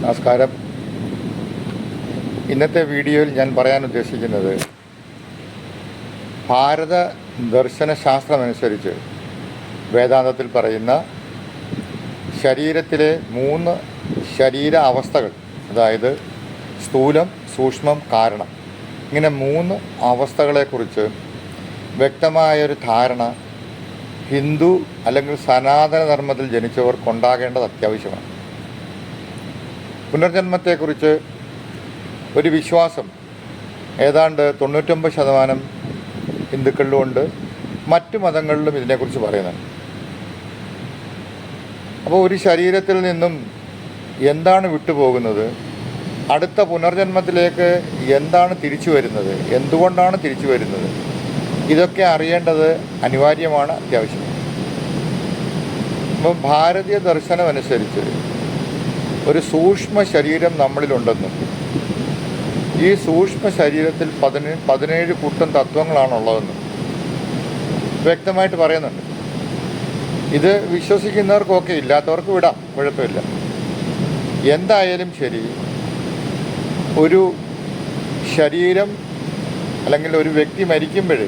നമസ്കാരം. ഇന്നത്തെ വീഡിയോയിൽ ഞാൻ പറയാൻ ഉദ്ദേശിക്കുന്നത് ഭാരത ദർശനശാസ്ത്രമനുസരിച്ച് വേദാന്തത്തിൽ പറയുന്ന ശരീരത്തിലെ 3 ശരീര അവസ്ഥകൾ, അതായത് സ്ഥൂലം, സൂക്ഷ്മം, കാരണം, ഇങ്ങനെ 3 അവസ്ഥകളെക്കുറിച്ച് വ്യക്തമായൊരു ധാരണ ഹിന്ദു അല്ലെങ്കിൽ സനാതന ധർമ്മത്തിൽ ജനിച്ചവർക്കുണ്ടാകേണ്ടത് അത്യാവശ്യമാണ്. പുനർജന്മത്തെക്കുറിച്ച് ഒരു വിശ്വാസം ഏതാണ്ട് 99% ഹിന്ദുക്കളിലുമുണ്ട്, മറ്റു മതങ്ങളിലും ഇതിനെക്കുറിച്ച് പറയുന്നുണ്ട്. അപ്പോൾ ഒരു ശരീരത്തിൽ നിന്നും എന്താണ് വിട്ടുപോകുന്നത്, അടുത്ത പുനർജന്മത്തിലേക്ക് എന്താണ് തിരിച്ചു വരുന്നത്, എന്തുകൊണ്ടാണ് തിരിച്ചു വരുന്നത്, ഇതൊക്കെ അറിയേണ്ടത് അനിവാര്യമാണ്, അത്യാവശ്യമാണ്. അപ്പം ഭാരതീയ ദർശനമനുസരിച്ച് ഒരു സൂക്ഷ്മ ശരീരം നമ്മളിലുണ്ടെന്നും ഈ സൂക്ഷ്മ ശരീരത്തിൽ 17 കൂട്ടം തത്വങ്ങളാണുള്ളതെന്നും വ്യക്തമായിട്ട് പറയുന്നുണ്ട്. ഇത് വിശ്വസിക്കുന്നവർക്കൊക്കെ, ഇല്ലാത്തവർക്ക് വിടാം, കുഴപ്പമില്ല. എന്തായാലും ശരി, ഒരു ശരീരം അല്ലെങ്കിൽ ഒരു വ്യക്തി മരിക്കുമ്പോൾ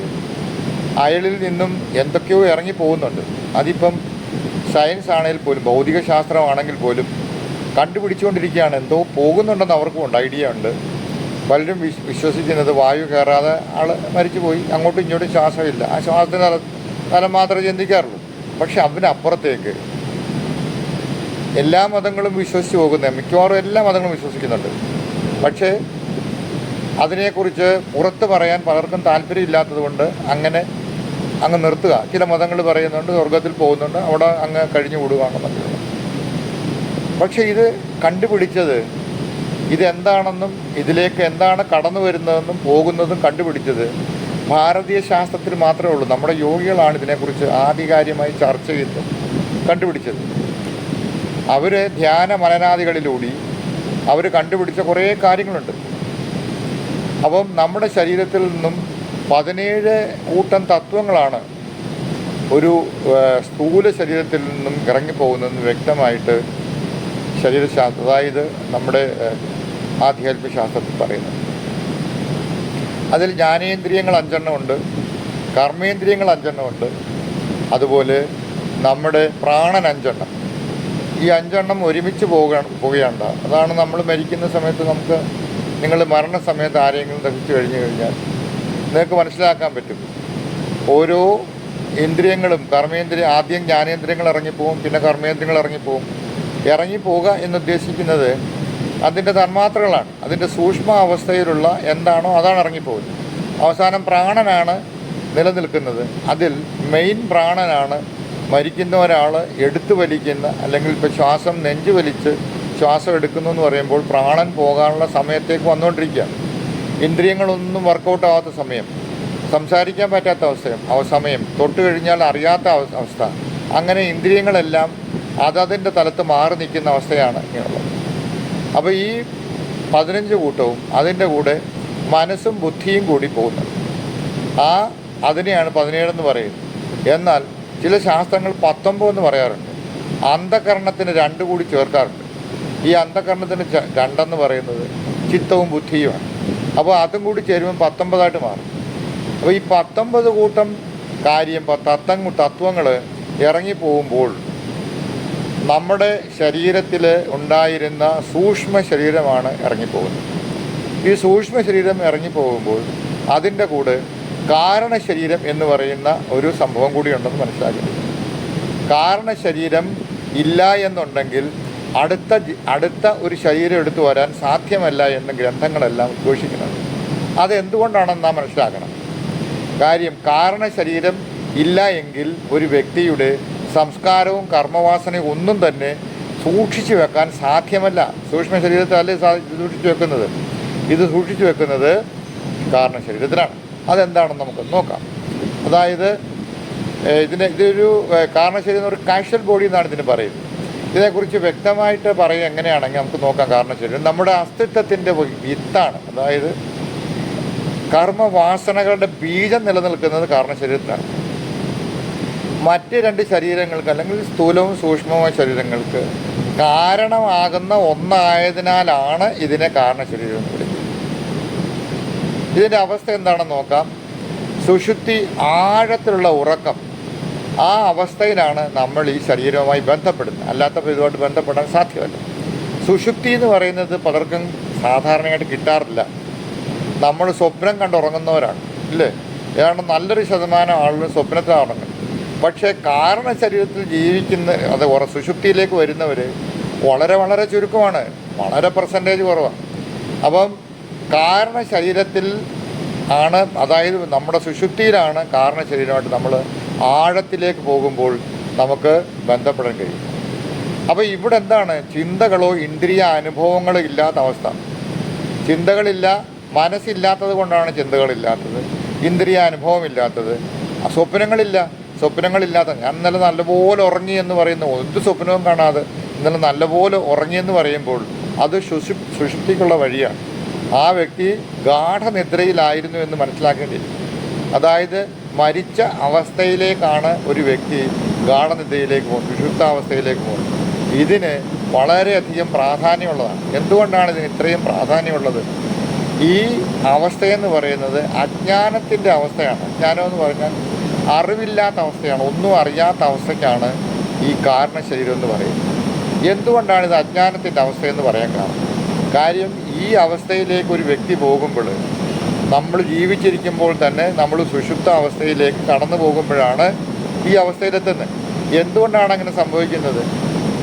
അയാളിൽ നിന്നും എന്തൊക്കെയോ ഇറങ്ങി പോകുന്നുണ്ട്. അതിപ്പം സയൻസ് ആണെങ്കിൽ പോലും, ഭൗതിക ശാസ്ത്രമാണെങ്കിൽ പോലും കണ്ടുപിടിച്ചുകൊണ്ടിരിക്കുകയാണ്. എന്തോ പോകുന്നുണ്ടെന്ന് അവർക്കും ഉണ്ട്, ഐഡിയ ഉണ്ട്. പലരും വിശ്വസിക്കുന്നത് വായു കയറാതെ ആൾ മരിച്ചുപോയി, അങ്ങോട്ടും ഇങ്ങോട്ടും ശ്വാസമില്ല, ആ ശ്വാസത്തിന് തലം മാത്രമേ ചിന്തിക്കാറുള്ളൂ. പക്ഷെ അതിനപ്പുറത്തേക്ക് എല്ലാ മതങ്ങളും വിശ്വസിച്ച് പോകുന്നത്, മിക്കവാറും എല്ലാ മതങ്ങളും വിശ്വസിക്കുന്നുണ്ട്. പക്ഷേ അതിനെക്കുറിച്ച് പുറത്ത് പറയാൻ പലർക്കും താല്പര്യമില്ലാത്തത് കൊണ്ട് അങ്ങ് നിർത്തുക. ചില മതങ്ങൾ പറയുന്നുണ്ട് സ്വർഗത്തിൽ പോകുന്നുണ്ട്, അവിടെ അങ്ങ് കഴിഞ്ഞു കൂടുകയാണെന്നൊക്കെ. പക്ഷേ ഇത് കണ്ടുപിടിച്ചത്, ഇതെന്താണെന്നും ഇതിലേക്ക് എന്താണ് കടന്നു വരുന്നതെന്നും പോകുന്നതും കണ്ടുപിടിച്ചത് ഭാരതീയ ശാസ്ത്രത്തിൽ മാത്രമേ ഉള്ളൂ. നമ്മുടെ യോഗികളാണ് ഇതിനെക്കുറിച്ച് ആധികാരികമായി ചർച്ച ചെയ്ത് കണ്ടുപിടിച്ചത്. അവർ ധ്യാന മനനാദികളിലൂടെ അവർ കണ്ടുപിടിച്ച കുറേ കാര്യങ്ങളുണ്ട്. അപ്പം നമ്മുടെ ശരീരത്തിൽ നിന്നും 17 കൂട്ടം തത്വങ്ങളാണ് ഒരു സ്ഥൂല ശരീരത്തിൽ നിന്നും ഇറങ്ങിപ്പോകുന്നതെന്ന് വ്യക്തമായിട്ട് ശരീരശാസ്ത്രം, അതായത് നമ്മുടെ ആധ്യാത്മിക ശാസ്ത്രത്തിൽ പറയുന്നത്. അതിൽ ജ്ഞാനേന്ദ്രിയങ്ങൾ 5 ഉണ്ട്, കർമ്മേന്ദ്രിയങ്ങൾ 5 ഉണ്ട്, അതുപോലെ നമ്മുടെ പ്രാണൻ 5. ഈ 5 ഒരുമിച്ച് പോകുകയുണ്ട. അതാണ് നമ്മൾ മരിക്കുന്ന സമയത്ത് നിങ്ങൾ മരണസമയത്ത് ആരെങ്കിലും ദഹിച്ചു കഴിഞ്ഞു കഴിഞ്ഞാൽ നിങ്ങൾക്ക് മനസ്സിലാക്കാൻ പറ്റും. ഓരോ ഇന്ദ്രിയങ്ങളും, ആദ്യം ജ്ഞാനേന്ദ്രിയങ്ങൾ ഇറങ്ങിപ്പോവും, പിന്നെ കർമ്മേന്ദ്രിയങ്ങൾ ഇറങ്ങിപ്പോവുക എന്നുദ്ദേശിക്കുന്നത് അതിൻ്റെ തന്മാത്രകളാണ്. അതിൻ്റെ സൂക്ഷ്മ അവസ്ഥയിലുള്ള എന്താണോ അതാണ് ഇറങ്ങിപ്പോകുന്നത്. അവസാനം പ്രാണനാണ് നിലനിൽക്കുന്നത്. അതിൽ മെയിൻ പ്രാണനാണ് മരിക്കുന്ന ഒരാൾ എടുത്തു വലിക്കുന്ന, അല്ലെങ്കിൽ ഇപ്പോൾ ശ്വാസം നെഞ്ചു വലിച്ച് ശ്വാസം എടുക്കുന്നു എന്ന് പറയുമ്പോൾ പ്രാണൻ പോകാനുള്ള സമയത്തേക്ക് വന്നുകൊണ്ടിരിക്കുക. ഇന്ദ്രിയങ്ങളൊന്നും വർക്കൗട്ട് ആവാത്ത സമയം, സംസാരിക്കാൻ പറ്റാത്ത സമയം, തൊട്ട് കഴിഞ്ഞാൽ അറിയാത്ത അവസ്ഥ, അങ്ങനെ ഇന്ദ്രിയങ്ങളെല്ലാം അതതിൻ്റെ തലത്ത് മാറി നിൽക്കുന്ന അവസ്ഥയാണ് ഇങ്ങനെയുള്ളത്. അപ്പോൾ ഈ 15 കൂട്ടവും അതിൻ്റെ കൂടെ മനസ്സും ബുദ്ധിയും കൂടി പോകുന്നത്. അതിനെയാണ് 17 എന്ന് പറയുന്നത്. എന്നാൽ ചില ശാസ്ത്രങ്ങൾ 19 എന്ന് പറയാറുണ്ട്. അന്ധകരണത്തിന് 2 കൂടി ചേർക്കാറുണ്ട്. ഈ അന്ധകരണത്തിന് 2 എന്ന് പറയുന്നത് ചിത്തവും ബുദ്ധിയുമാണ്. അപ്പോൾ അതും കൂടി ചേരുമ്പോൾ 19 മാറും. അപ്പോൾ ഈ 19 കൂട്ടം തത്വങ്ങൾ ഇറങ്ങിപ്പോകുമ്പോൾ നമ്മുടെ ശരീരത്തിൽ ഉണ്ടായിരുന്ന സൂക്ഷ്മ ശരീരമാണ് ഇറങ്ങിപ്പോകുന്നത്. ഈ സൂക്ഷ്മ ശരീരം ഇറങ്ങിപ്പോകുമ്പോൾ അതിൻ്റെ കൂടെ കാരണശരീരം എന്ന് പറയുന്ന ഒരു സംഭവം കൂടി ഉണ്ടെന്ന് മനസ്സിലാക്കുന്നത്. കാരണശരീരം ഇല്ല എന്നുണ്ടെങ്കിൽ അടുത്ത ഒരു ശരീരം എടുത്തു വരാൻ സാധ്യമല്ല എന്ന് ഗ്രന്ഥങ്ങളെല്ലാം ഉദ്ഘോഷിക്കുന്നുണ്ട്. അതെന്തുകൊണ്ടാണെന്ന് നാം മനസ്സിലാക്കണം. കാര്യം, കാരണശരീരം ഇല്ല എങ്കിൽ ഒരു വ്യക്തിയുടെ സംസ്കാരവും കർമ്മവാസനയും ഒന്നും തന്നെ സൂക്ഷിച്ചു വെക്കാൻ സാധ്യമല്ല. സൂക്ഷ്മ ശരീരത്തിലല്ലേ സൂക്ഷിച്ചു വെക്കുന്നത്. ഇത് സൂക്ഷിച്ചു വെക്കുന്നത് കാരണശരീരത്തിലാണ്. അതെന്താണെന്ന് നമുക്ക് നോക്കാം. അതായത് ഇതൊരു കാരണശരീരം, ഒരു കാഷ്വൽ ബോഡി എന്നാണ് ഇതിന് പറയുന്നത്. ഇതിനെക്കുറിച്ച് വ്യക്തമായിട്ട് പറയുക എങ്ങനെയാണെങ്കിൽ നമുക്ക് നോക്കാം. കാരണശരീരം നമ്മുടെ അസ്തിത്വത്തിൻ്റെ വിത്താണ്. അതായത് കർമ്മവാസനകളുടെ ബീജം നിലനിൽക്കുന്നത് കാരണശരീരത്തിലാണ്. മറ്റ് രണ്ട് ശരീരങ്ങൾക്ക് അല്ലെങ്കിൽ സ്ഥൂലവും സൂക്ഷ്മവുമായ ശരീരങ്ങൾക്ക് കാരണമാകുന്ന ഒന്നായതിനാലാണ് ഇതിനെ കാരണശരീരം എന്ന് വിളിക്കുന്നത്. ഇതിൻ്റെ അവസ്ഥ എന്താണെന്ന് നോക്കാം. സുഷുപ്തി, ആഴത്തിലുള്ള ഉറക്കം, ആ അവസ്ഥയിലാണ് നമ്മൾ ഈ ശരീരവുമായി ബന്ധപ്പെടുന്നത്. അല്ലാത്തപ്പോൾ ഇതുമായിട്ട് ബന്ധപ്പെടാൻ സാധ്യമല്ല. സുഷുപ്തി എന്ന് പറയുന്നത് പലർക്കും സാധാരണയായിട്ട് കിട്ടാറില്ല. നമ്മൾ സ്വപ്നം കണ്ടുറങ്ങുന്നവരാണ്, ഇല്ലേ? ഏതാണ്ട് നല്ലൊരു ശതമാനം ആളുകൾ സ്വപ്നത്തിലാണ് ഉറങ്ങുന്നത്. പക്ഷേ കാരണ ശരീരത്തിൽ ജീവിക്കുന്ന അത് സുഷുപ്തിയിലേക്ക് വരുന്നവർ വളരെ വളരെ ചുരുക്കമാണ്, വളരെ പെർസെൻറ്റേജ് കുറവാണ്. അപ്പം കാരണ ശരീരത്തിൽ ആണ്, അതായത് നമ്മുടെ സുഷുപ്തിയിലാണ് കാരണ ശരീരമായിട്ട് നമ്മൾ ആഴത്തിലേക്ക് പോകുമ്പോൾ നമുക്ക് ബന്ധപ്പെടാൻ കഴിയും. അപ്പോൾ ഇവിടെ എന്താണ്? ചിന്തകളോ ഇന്ദ്രിയ അനുഭവങ്ങളോ ഇല്ലാത്ത അവസ്ഥ. ചിന്തകളില്ല, മനസ്സില്ലാത്തത് കൊണ്ടാണ് ചിന്തകളില്ലാത്തത്, ഇന്ദ്രിയ അനുഭവമില്ലാത്തത്. സ്വപ്നങ്ങളില്ലാത്ത ഞാൻ ഇന്നലെ നല്ലപോലെ ഉറങ്ങി എന്ന് പറയുന്ന ഒരു സ്വപ്നവും കാണാതെ ഇന്നലെ നല്ലപോലെ ഉറങ്ങിയെന്ന് പറയുമ്പോൾ അത് സുഷുപ്തിക്കുള്ള വഴിയാണ്. ആ വ്യക്തി ഗാഠനിദ്രയിലായിരുന്നു എന്ന് മനസ്സിലാക്കേണ്ടിയിരിക്കും. അതായത് മരിച്ച അവസ്ഥയിലേക്കാണ് ഒരു വ്യക്തി ഗാഠനിദ്രയിലേക്ക് പോകുന്നത്, സുഷുപ്താവസ്ഥയിലേക്ക് പോകുന്നത്. ഇതിന് വളരെയധികം പ്രാധാന്യമുള്ളതാണ്. എന്തുകൊണ്ടാണ് ഇതിന് ഇത്രയും പ്രാധാന്യമുള്ളത്? ഈ അവസ്ഥയെന്ന് പറയുന്നത് അജ്ഞാനത്തിൻ്റെ അവസ്ഥയാണ്. അജ്ഞാനം എന്ന് പറഞ്ഞാൽ അറിവില്ലാത്ത അവസ്ഥയാണ്, ഒന്നും അറിയാത്ത അവസ്ഥയ്ക്കാണ് ഈ കാരണശരീരം എന്ന് പറയുന്നത്. എന്തുകൊണ്ടാണ് ഇത് അജ്ഞാനത്തിൻ്റെ അവസ്ഥയെന്ന് പറയാൻ കാര്യം ഈ അവസ്ഥയിലേക്ക് ഒരു വ്യക്തി പോകുമ്പോൾ, നമ്മൾ ജീവിച്ചിരിക്കുമ്പോൾ തന്നെ നമ്മൾ സുഷുപ്ത അവസ്ഥയിലേക്ക് കടന്നു പോകുമ്പോഴാണ് ഈ അവസ്ഥയിലെത്തുന്നത്. എന്തുകൊണ്ടാണ് അങ്ങനെ സംഭവിക്കുന്നത്?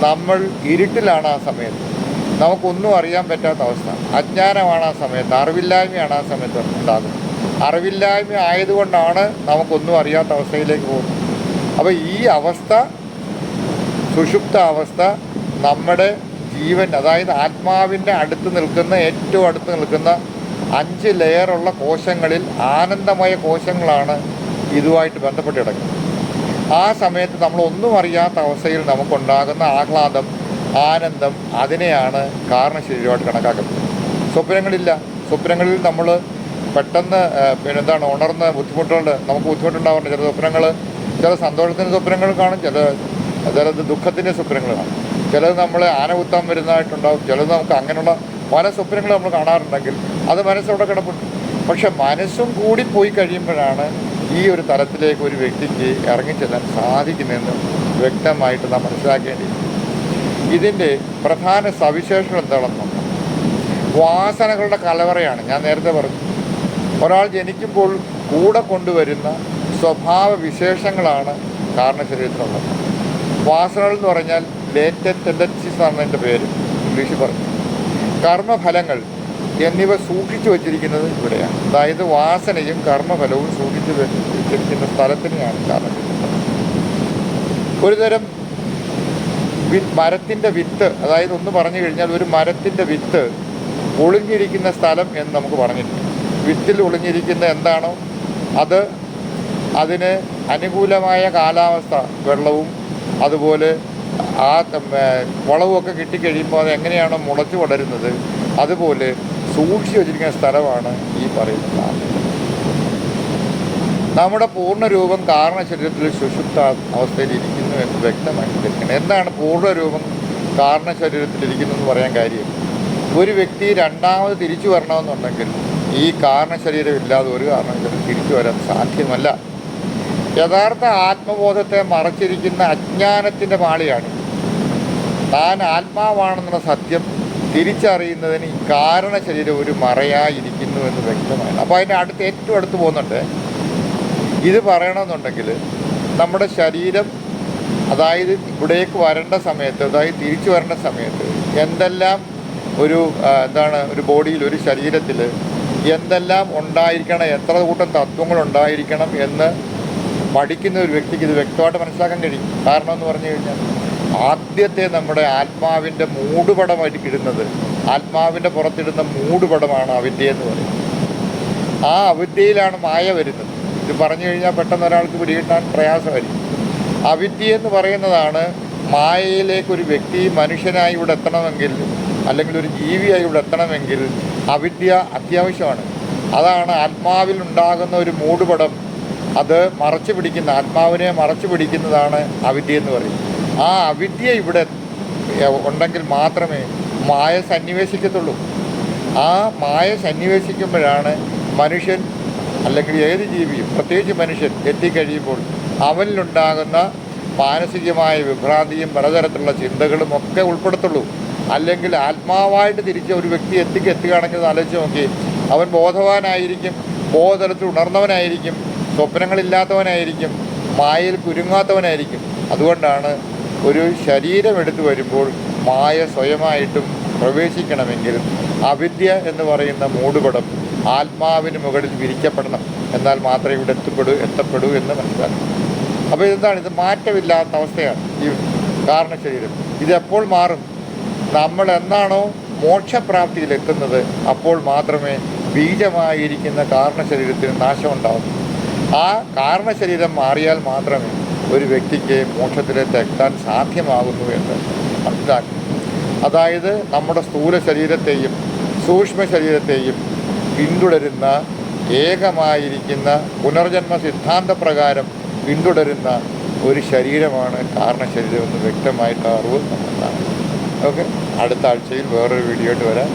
നമ്മൾ ഇരുട്ടിലാണ് ആ സമയത്ത്, നമുക്കൊന്നും അറിയാൻ പറ്റാത്ത അവസ്ഥ. അജ്ഞാനമാണ് ആ സമയത്ത്, അറിവില്ലായ്മയാണ് ആ സമയത്ത് ഉണ്ടാകുന്നത്. അറിവില്ലായ്മ ആയതുകൊണ്ടാണ് നമുക്കൊന്നും അറിയാത്ത അവസ്ഥയിലേക്ക് പോകുന്നത്. അപ്പോൾ ഈ അവസ്ഥ, സുഷുപ്ത അവസ്ഥ, നമ്മുടെ ജീവൻ, അതായത് ആത്മാവിൻ്റെ അടുത്ത് നിൽക്കുന്ന, ഏറ്റവും അടുത്ത് നിൽക്കുന്ന 5 ലെയറുള്ള കോശങ്ങളിൽ ആനന്ദമയ കോശങ്ങളാണ് ഇതുമായിട്ട് ബന്ധപ്പെട്ട് കിടക്കുന്നത്. ആ സമയത്ത് നമ്മളൊന്നും അറിയാത്ത അവസ്ഥയിൽ നമുക്കുണ്ടാകുന്ന ആഹ്ലാദം, ആനന്ദം, അതിനെയാണ് കാരണശരീരമായിട്ട് കണക്കാക്കുന്നത്. സ്വപ്നങ്ങളില്ല. സ്വപ്നങ്ങളിൽ നമ്മൾ പെട്ടെന്ന് ഉണർന്ന് നമുക്ക് ബുദ്ധിമുട്ടുണ്ടാവാറുണ്ട്. ചില സ്വപ്നങ്ങൾ, ചില സന്തോഷത്തിൻ്റെ സ്വപ്നങ്ങൾ കാണും, ചിലത് ദുഃഖത്തിൻ്റെ സ്വപ്നങ്ങൾ കാണും, ചിലത് നമ്മൾ ആന കുത്താൻ വരുന്നതായിട്ടുണ്ടാവും, ചിലത് നമുക്ക് അങ്ങനെയുള്ള പല സ്വപ്നങ്ങൾ നമ്മൾ കാണാറുണ്ടെങ്കിൽ അത് മനസ്സവിടെ കിടപ്പുണ്ട്. പക്ഷെ മനസ്സും കൂടി പോയി കഴിയുമ്പോഴാണ് ഈ ഒരു തലത്തിലേക്ക് ഒരു വ്യക്തിക്ക് ഇറങ്ങിച്ചെല്ലാൻ സാധിക്കുന്നതെന്ന് വ്യക്തമായിട്ട് നാം മനസ്സിലാക്കേണ്ടിയിരിക്കും. ഇതിൻ്റെ പ്രധാന സവിശേഷത എന്താണെന്ന് നോക്കാം. വാസനകളുടെ കലവറയാണ്. ഞാൻ നേരത്തെ പറഞ്ഞു, ഒരാൾ ജനിക്കുമ്പോൾ കൂടെ കൊണ്ടുവരുന്ന സ്വഭാവ വിശേഷങ്ങളാണ് കാരണശരീരത്തിനുള്ളത്. വാസനകൾ എന്ന് പറഞ്ഞാൽ ലേറ്റന്റ് ടെൻഡൻസീസ് ആണ് എൻ്റെ പേര്, ഇംഗ്ലീഷിൽ പറഞ്ഞു. കർമ്മഫലങ്ങൾ എന്നിവ സൂക്ഷിച്ചു വച്ചിരിക്കുന്നത് ഇവിടെയാണ്. അതായത് വാസനയും കർമ്മഫലവും സൂക്ഷിച്ചു വെച്ചിരിക്കുന്ന സ്ഥലത്തിനെയാണ് കാരണശരീരം. ഒരുതരം മരത്തിൻ്റെ വിത്ത്, അതായത് ഒന്ന് പറഞ്ഞു കഴിഞ്ഞാൽ ഒരു മരത്തിൻ്റെ വിത്ത് ഒളിഞ്ഞിരിക്കുന്ന സ്ഥലം എന്ന് നമുക്ക് പറഞ്ഞിട്ടുണ്ട്. വിത്തിൽ ഒളിഞ്ഞിരിക്കുന്ന എന്താണോ അത്, അതിന് അനുകൂലമായ കാലാവസ്ഥ, വെള്ളവും അതുപോലെ ആ വളവുമൊക്കെ കിട്ടിക്കഴിയുമ്പോൾ അത് എങ്ങനെയാണോ മുളച്ചു വളരുന്നത്, അതുപോലെ സൂക്ഷിച്ചു വച്ചിരിക്കുന്ന സ്ഥലമാണ് ഈ പറയുന്നത്. നമ്മുടെ പൂർണ്ണരൂപം കാരണശരീരത്തിൽ സുഷുപ്ത അവസ്ഥയിലിരിക്കുന്നു എന്ന് വ്യക്തമായിട്ട് ധരിക്കണം. എന്താണ് പൂർണ്ണരൂപം കാരണശരീരത്തിലിരിക്കുന്നു എന്ന് പറയാൻ കാര്യം? ഒരു വ്യക്തി രണ്ടാമത് തിരിച്ചു വരണമെന്നുണ്ടെങ്കിൽ ഈ കാരണശരീരം ഇല്ലാതെ ഒരു കാരണശരീരം തിരിച്ചു വരാൻ സാധ്യമല്ല. യഥാർത്ഥ ആത്മബോധത്തെ മറച്ചിരിക്കുന്ന അജ്ഞാനത്തിൻ്റെ പാളിയാണ്. താൻ ആത്മാവാണെന്നുള്ള സത്യം തിരിച്ചറിയുന്നതിന് ഈ കാരണശരീരം ഒരു മറയായിരിക്കുന്നു എന്ന് വ്യക്തമാണ്. അപ്പോൾ അതിൻ്റെ ഏറ്റവും അടുത്ത് പോകുന്നുണ്ട്. ഇത് പറയണമെന്നുണ്ടെങ്കിൽ നമ്മുടെ ശരീരം, അതായത് ഇവിടേക്ക് വരേണ്ട സമയത്ത്, അതായത് തിരിച്ചു വരേണ്ട സമയത്ത് എന്തെല്ലാം ഒരു ബോഡിയിൽ, ഒരു ശരീരത്തിൽ എന്തെല്ലാം ഉണ്ടായിരിക്കണം, എത്ര കൂട്ടം തത്വങ്ങൾ ഉണ്ടായിരിക്കണം എന്ന് പഠിക്കുന്ന ഒരു വ്യക്തിക്ക് ഇത് വ്യക്തമായിട്ട് മനസ്സിലാക്കാൻ കഴിയും. കാരണം എന്ന് പറഞ്ഞു കഴിഞ്ഞാൽ ആദ്യത്തെ നമ്മുടെ ആത്മാവിൻ്റെ മൂടുപടമായിട്ട് ഇടുന്നത്, ആത്മാവിൻ്റെ പുറത്തിടുന്ന മൂടുപടമാണ് അവിദ്യ എന്ന് പറയുന്നത്. ആ അവിദ്യയിലാണ് മായ വരുന്നത്. ഇത് പറഞ്ഞു കഴിഞ്ഞാൽ പെട്ടെന്ന് ഒരാൾക്ക് പിടികിട്ടാൻ പ്രയാസമായിരിക്കും. അവിദ്യ എന്ന് പറയുന്നതാണ് മായയിലേക്ക് ഒരു വ്യക്തി മനുഷ്യനായി ഇവിടെ എത്തണമെങ്കിൽ, അല്ലെങ്കിൽ ഒരു ജീവിയായി ഇവിടെ എത്തണമെങ്കിൽ അവിദ്യ അത്യാവശ്യമാണ്. അതാണ് ആത്മാവിൽ ഉണ്ടാകുന്ന ഒരു മൂടുപടം, അത് മറച്ചു പിടിക്കുന്ന, ആത്മാവിനെ മറച്ചു പിടിക്കുന്നതാണ് അവിദ്യ എന്ന് പറയും. ആ അവിദ്യ ഇവിടെ ഉണ്ടെങ്കിൽ മാത്രമേ മായ സന്നിവേശിക്കത്തുള്ളൂ. ആ മായ സന്നിവേശിക്കുമ്പോഴാണ് മനുഷ്യൻ അല്ലെങ്കിൽ ഏത് ജീവിയും പ്രത്യേകിച്ച് മനുഷ്യൻ എത്തിക്കഴിയുമ്പോൾ അവനിലുണ്ടാകുന്ന മാനസികമായ വിഭ്രാന്തിയും പലതരത്തിലുള്ള ചിന്തകളും ഒക്കെ ഉൾപ്പെടുത്തുള്ളൂ. അല്ലെങ്കിൽ ആത്മാവായിട്ട് തിരിച്ച് ഒരു വ്യക്തി എത്തുകയാണെങ്കിൽ ആലോചിച്ച് നോക്കി, അവൻ ബോധവാനായിരിക്കും, ബോധതലത്തിൽ ഉണർന്നവനായിരിക്കും, സ്വപ്നങ്ങളില്ലാത്തവനായിരിക്കും, മായയിൽ കുരുങ്ങാത്തവനായിരിക്കും. അതുകൊണ്ടാണ് ഒരു ശരീരം എടുത്തു വരുമ്പോൾ മായ സ്വയമായിട്ടും പ്രവേശിക്കണമെങ്കിൽ അവിദ്യ എന്ന് പറയുന്ന മൂടുപടം ആത്മാവിന് മുകളിൽ വിരിക്കപ്പെടണം. എന്നാൽ മാത്രമേ ഇവിടെ എത്തപ്പെടൂ എന്ന് മനസ്സിലാക്കണം. അപ്പോൾ ഇതെന്താണ്? ഇത് മാറ്റമില്ലാത്ത അവസ്ഥയാണ് ഈ കാരണശരീരം. ഇതെപ്പോൾ മാറും? നമ്മൾ എന്നാണോ മോക്ഷപ്രാപ്തിയിലെത്തുന്നത് അപ്പോൾ മാത്രമേ ബീജമായിരിക്കുന്ന കാരണശരീരത്തിന് നാശമുണ്ടാകും. ആ കാരണശരീരം മാറിയാൽ മാത്രമേ ഒരു വ്യക്തിക്ക് മോക്ഷത്തിലേക്ക് എത്താൻ സാധ്യമാകുന്നു എന്ന് മനസ്സിലാക്കും. അതായത് നമ്മുടെ സ്ഥൂല ശരീരത്തെയും സൂക്ഷ്മ ശരീരത്തെയും പിന്തുടരുന്ന ഏകമായിരിക്കുന്ന പുനർജന്മ സിദ്ധാന്തപ്രകാരം പിന്തുടരുന്ന ഒരു ശരീരമാണ് കാരണശരീരമെന്ന് വ്യക്തമായിട്ട് അറിവ് നമുക്കുണ്ടാകും. ഓക്കെ, അടുത്ത ആഴ്ചയിൽ വേറൊരു വീഡിയോ ആയിട്ട് വരാം.